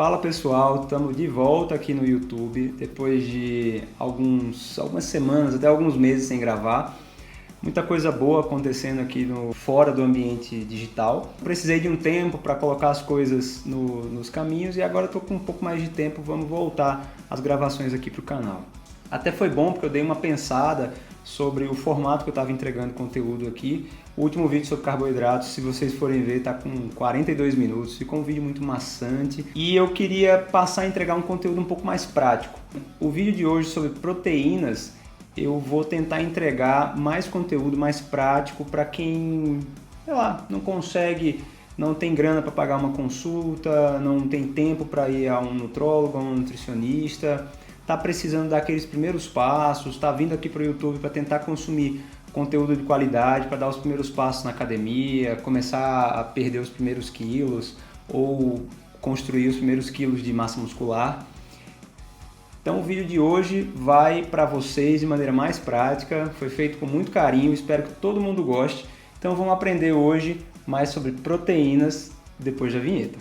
Fala pessoal, estamos de volta aqui no YouTube depois de algumas semanas, até alguns meses sem gravar. Muita coisa boa acontecendo aqui fora do ambiente digital. Precisei de um tempo para colocar as coisas nos caminhos e agora estou com um pouco mais de tempo, vamos voltar às gravações aqui para o canal. Até foi bom porque eu dei uma pensada sobre o formato que eu estava entregando conteúdo aqui. O último vídeo sobre carboidratos, se vocês forem ver, está com 42 minutos, ficou um vídeo muito maçante e eu queria passar a entregar um conteúdo um pouco mais prático. O vídeo de hoje sobre proteínas, eu vou tentar entregar mais conteúdo mais prático para quem, sei lá, não consegue, não tem grana para pagar uma consulta, não tem tempo para ir a um nutrólogo, a um nutricionista, está precisando dar aqueles primeiros passos, está vindo aqui para o YouTube para tentar consumir conteúdo de qualidade, para dar os primeiros passos na academia, começar a perder os primeiros quilos ou construir os primeiros quilos de massa muscular. Então o vídeo de hoje vai para vocês de maneira mais prática, foi feito com muito carinho, espero que todo mundo goste. Então vamos aprender hoje mais sobre proteínas depois da vinheta.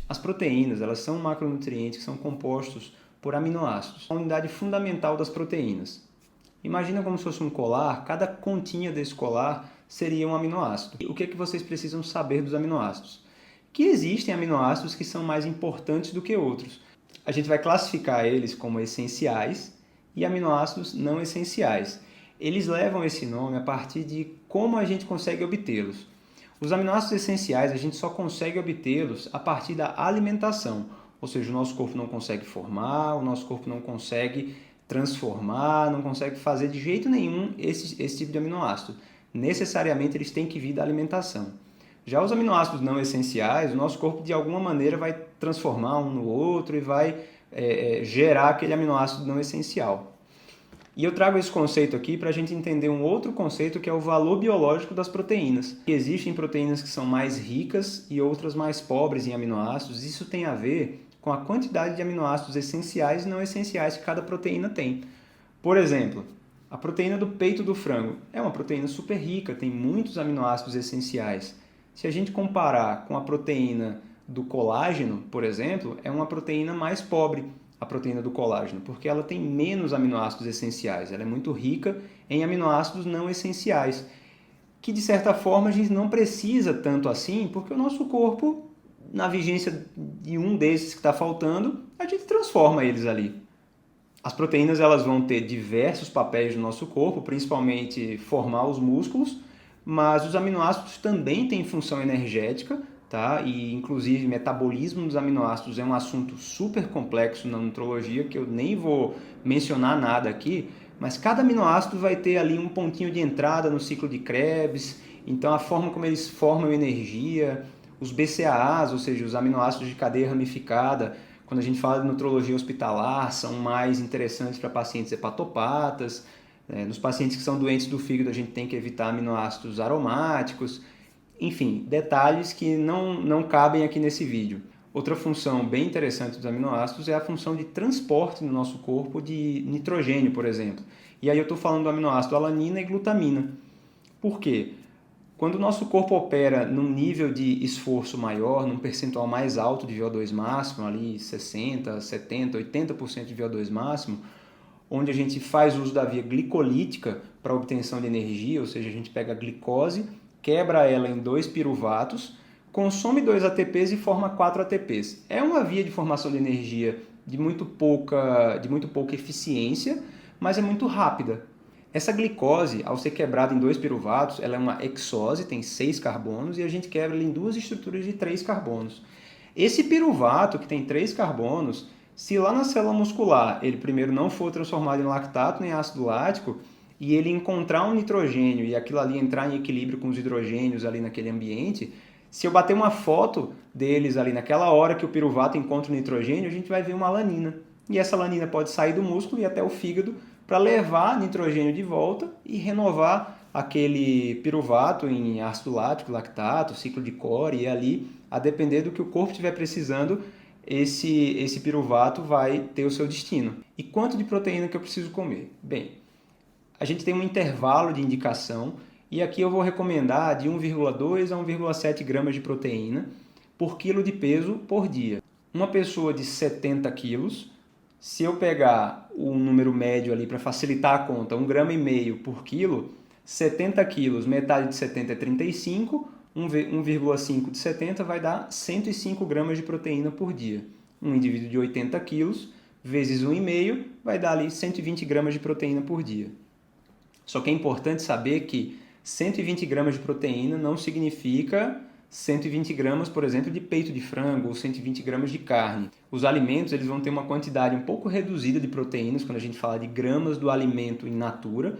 As proteínas, elas são macronutrientes que são compostos por aminoácidos, a unidade fundamental das proteínas. Imagina como se fosse um colar, cada continha desse colar seria um aminoácido. O que é que vocês precisam saber dos aminoácidos? Que existem aminoácidos que são mais importantes do que outros. A gente vai classificar eles como essenciais e aminoácidos não essenciais. Eles levam esse nome a partir de como a gente consegue obtê-los. Os aminoácidos essenciais a gente só consegue obtê-los a partir da alimentação, ou seja, o nosso corpo não consegue formar, o nosso corpo não consegue transformar, não consegue fazer de jeito nenhum esse tipo de aminoácido. Necessariamente eles têm que vir da alimentação. Já os aminoácidos não essenciais, o nosso corpo de alguma maneira vai transformar um no outro e vai gerar aquele aminoácido não essencial. E eu trago esse conceito aqui para a gente entender um outro conceito que é o valor biológico das proteínas. Existem proteínas que são mais ricas e outras mais pobres em aminoácidos. Isso tem a ver com a quantidade de aminoácidos essenciais e não essenciais que cada proteína tem. Por exemplo, a proteína do peito do frango é uma proteína super rica, tem muitos aminoácidos essenciais. Se a gente comparar com a proteína do colágeno, por exemplo, é uma proteína mais pobre, a proteína do colágeno, porque ela tem menos aminoácidos essenciais, ela é muito rica em aminoácidos não essenciais, que de certa forma a gente não precisa tanto assim, porque o nosso corpo, na vigência de um desses que está faltando, a gente transforma eles ali. As proteínas elas vão ter diversos papéis no nosso corpo, principalmente formar os músculos, mas os aminoácidos também têm função energética, tá? E inclusive metabolismo dos aminoácidos é um assunto super complexo na nutrologia que eu nem vou mencionar nada aqui, mas cada aminoácido vai ter ali um pontinho de entrada no ciclo de Krebs, então a forma como eles formam energia, os BCAAs, ou seja, os aminoácidos de cadeia ramificada, quando a gente fala de nutrologia hospitalar, são mais interessantes para pacientes hepatopatas. Nos pacientes que são doentes do fígado, a gente tem que evitar aminoácidos aromáticos. Enfim, detalhes que não cabem aqui nesse vídeo. Outra função bem interessante dos aminoácidos é a função de transporte no nosso corpo de nitrogênio, por exemplo. E aí eu estou falando do aminoácido alanina e glutamina. Por quê? Quando o nosso corpo opera num nível de esforço maior, num percentual mais alto de VO2 máximo, ali 60%, 70%, 80% de VO2 máximo, onde a gente faz uso da via glicolítica para obtenção de energia, ou seja, a gente pega a glicose, quebra ela em 2 piruvatos, consome 2 ATPs e forma 4 ATPs. É uma via de formação de energia de muito pouca eficiência, mas é muito rápida. Essa glicose, ao ser quebrada em 2 piruvatos, ela é uma hexose, tem 6 carbonos, e a gente quebra ela em 2 estruturas de 3 carbonos. Esse piruvato, que tem 3 carbonos, se lá na célula muscular ele primeiro não for transformado em lactato nem ácido lático, e ele encontrar um nitrogênio e aquilo ali entrar em equilíbrio com os hidrogênios ali naquele ambiente, se eu bater uma foto deles ali naquela hora que o piruvato encontra o nitrogênio, a gente vai ver uma alanina. E essa alanina pode sair do músculo e ir até o fígado para levar nitrogênio de volta e renovar aquele piruvato em ácido lático, lactato, ciclo de Cori, e ali, a depender do que o corpo estiver precisando, esse piruvato vai ter o seu destino. E quanto de proteína que eu preciso comer? Bem, a gente tem um intervalo de indicação e aqui eu vou recomendar de 1,2 a 1,7 gramas de proteína por quilo de peso por dia. Uma pessoa de 70 quilos, se eu pegar o número médio ali para facilitar a conta, 1,5 gramas por quilo, 70 quilos, metade de 70 é 35, 1,5 de 70 vai dar 105 gramas de proteína por dia. Um indivíduo de 80 quilos vezes 1,5 vai dar ali 120 gramas de proteína por dia. Só que é importante saber que 120 gramas de proteína não significa 120 gramas, por exemplo, de peito de frango ou 120 gramas de carne. Os alimentos eles vão ter uma quantidade um pouco reduzida de proteínas quando a gente fala de gramas do alimento in natura.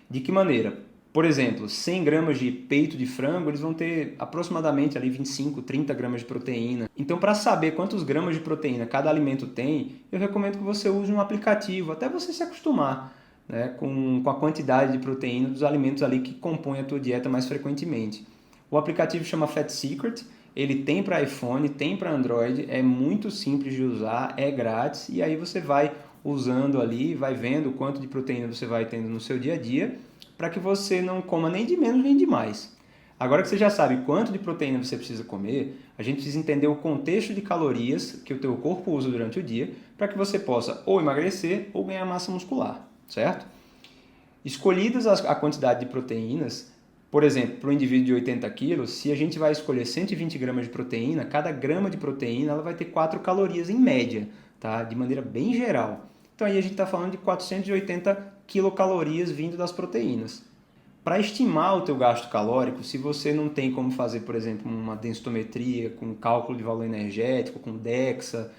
De que maneira? Por exemplo, 100 gramas de peito de frango, eles vão ter aproximadamente ali 25, 30 gramas de proteína. Então, para saber quantos gramas de proteína cada alimento tem, eu recomendo que você use um aplicativo, até você se acostumar, né, com a quantidade de proteína dos alimentos ali que compõem a tua dieta mais frequentemente. O aplicativo chama Fat Secret, ele tem para iPhone, tem para Android, é muito simples de usar, é grátis e aí você vai usando ali, vai vendo quanto de proteína você vai tendo no seu dia a dia, para que você não coma nem de menos nem de mais. Agora que você já sabe quanto de proteína você precisa comer, a gente precisa entender o contexto de calorias que o teu corpo usa durante o dia, para que você possa ou emagrecer ou ganhar massa muscular, certo? Escolhidas a quantidade de proteínas, por exemplo, para um indivíduo de 80 quilos, se a gente vai escolher 120 gramas de proteína, cada grama de proteína ela vai ter 4 calorias em média, tá? De maneira bem geral. Então aí a gente está falando de 480 quilocalorias vindo das proteínas. Para estimar o teu gasto calórico, se você não tem como fazer, por exemplo, uma densitometria com cálculo de valor energético, com DEXA,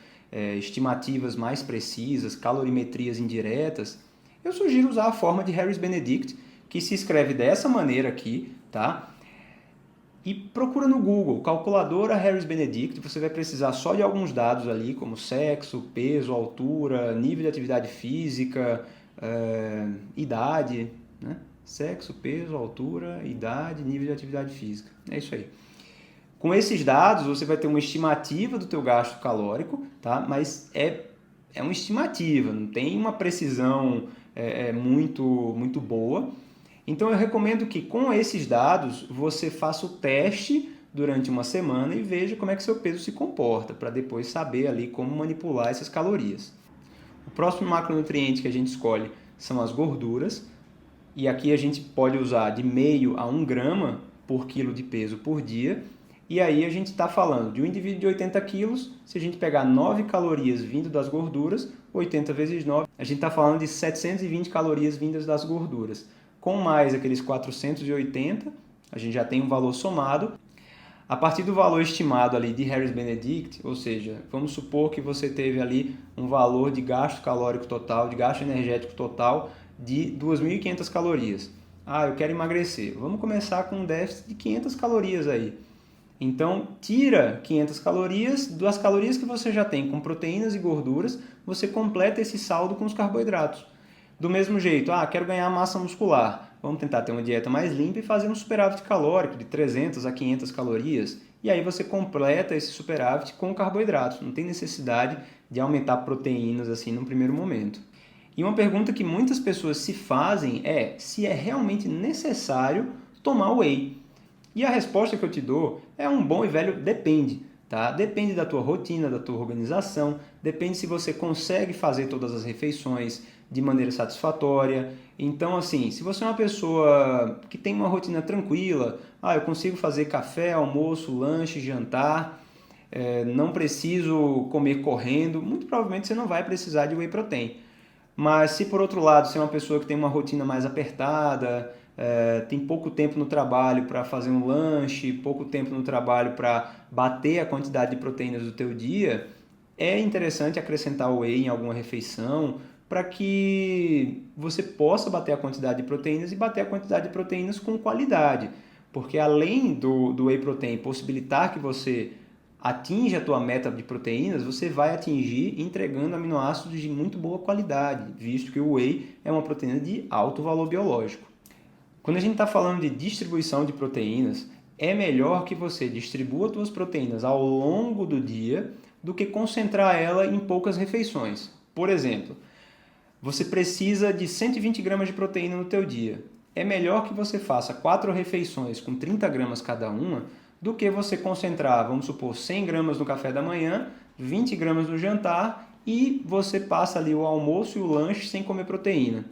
estimativas mais precisas, calorimetrias indiretas, eu sugiro usar a forma de Harris-Benedict, que se escreve dessa maneira aqui, tá? E procura no Google, calculadora Harris-Benedict, você vai precisar só de alguns dados ali, como sexo, peso, altura, nível de atividade física, idade, né? Sexo, peso, altura, idade, nível de atividade física. É isso aí. Com esses dados, você vai ter uma estimativa do teu gasto calórico, tá? Mas é uma estimativa, não tem uma precisão muito boa. Então eu recomendo que com esses dados você faça o teste durante uma semana e veja como é que seu peso se comporta, para depois saber ali como manipular essas calorias. O próximo macronutriente que a gente escolhe são as gorduras, e aqui a gente pode usar de meio a 1 grama por quilo de peso por dia, e aí a gente está falando de um indivíduo de 80 quilos, se a gente pegar 9 calorias vindo das gorduras, 80 vezes 9, a gente está falando de 720 calorias vindas das gorduras. Com mais aqueles 480, a gente já tem um valor somado. A partir do valor estimado ali de Harris-Benedict, ou seja, vamos supor que você teve ali um valor de gasto calórico total, de gasto energético total de 2.500 calorias. Ah, eu quero emagrecer. Vamos começar com um déficit de 500 calorias aí. Então, tira 500 calorias, das calorias que você já tem com proteínas e gorduras, você completa esse saldo com os carboidratos. Do mesmo jeito, quero ganhar massa muscular. Vamos tentar ter uma dieta mais limpa e fazer um superávit calórico de 300 a 500 calorias. E aí você completa esse superávit com carboidratos. Não tem necessidade de aumentar proteínas assim no primeiro momento. E uma pergunta que muitas pessoas se fazem é se é realmente necessário tomar whey. E a resposta que eu te dou é um bom e velho depende. Tá? Depende da tua rotina, da tua organização, depende se você consegue fazer todas as refeições de maneira satisfatória. Então, assim, se você é uma pessoa que tem uma rotina tranquila, eu consigo fazer café, almoço, lanche, jantar, não preciso comer correndo, muito provavelmente você não vai precisar de whey protein. Mas se por outro lado você é uma pessoa que tem uma rotina mais apertada, tem pouco tempo no trabalho para fazer um lanche, pouco tempo no trabalho para bater a quantidade de proteínas do teu dia, é interessante acrescentar o whey em alguma refeição para que você possa bater a quantidade de proteínas e bater a quantidade de proteínas com qualidade. Porque além do whey protein possibilitar que você atinja a tua meta de proteínas, você vai atingir entregando aminoácidos de muito boa qualidade, visto que o whey é uma proteína de alto valor biológico. Quando a gente está falando de distribuição de proteínas, é melhor que você distribua suas proteínas ao longo do dia do que concentrar ela em poucas refeições. Por exemplo, você precisa de 120 gramas de proteína no teu dia. É melhor que você faça 4 refeições com 30 gramas cada uma do que você concentrar, vamos supor, 100 gramas no café da manhã, 20 gramas no jantar e você passa ali o almoço e o lanche sem comer proteína.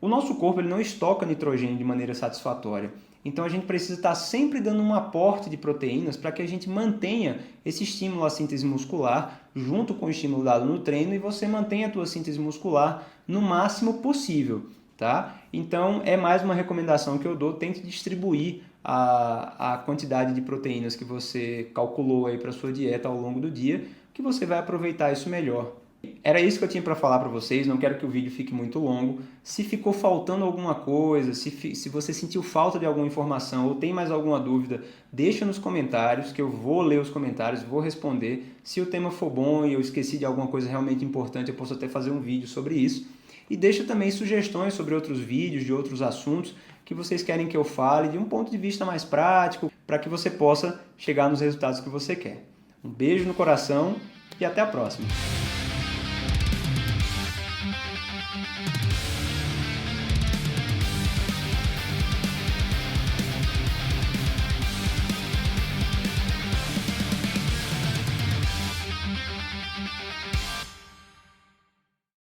O nosso corpo ele não estoca nitrogênio de maneira satisfatória. Então a gente precisa estar sempre dando um aporte de proteínas para que a gente mantenha esse estímulo à síntese muscular junto com o estímulo dado no treino e você mantenha a tua síntese muscular no máximo possível, tá? Então é mais uma recomendação que eu dou, tente distribuir a quantidade de proteínas que você calculou aí para a sua dieta ao longo do dia, que você vai aproveitar isso melhor. Era isso que eu tinha para falar para vocês, não quero que o vídeo fique muito longo. Se ficou faltando alguma coisa, se você sentiu falta de alguma informação ou tem mais alguma dúvida, deixa nos comentários que eu vou ler os comentários, vou responder. Se o tema for bom e eu esqueci de alguma coisa realmente importante, eu posso até fazer um vídeo sobre isso. E deixa também sugestões sobre outros vídeos, de outros assuntos que vocês querem que eu fale de um ponto de vista mais prático, para que você possa chegar nos resultados que você quer. Um beijo no coração e até a próxima!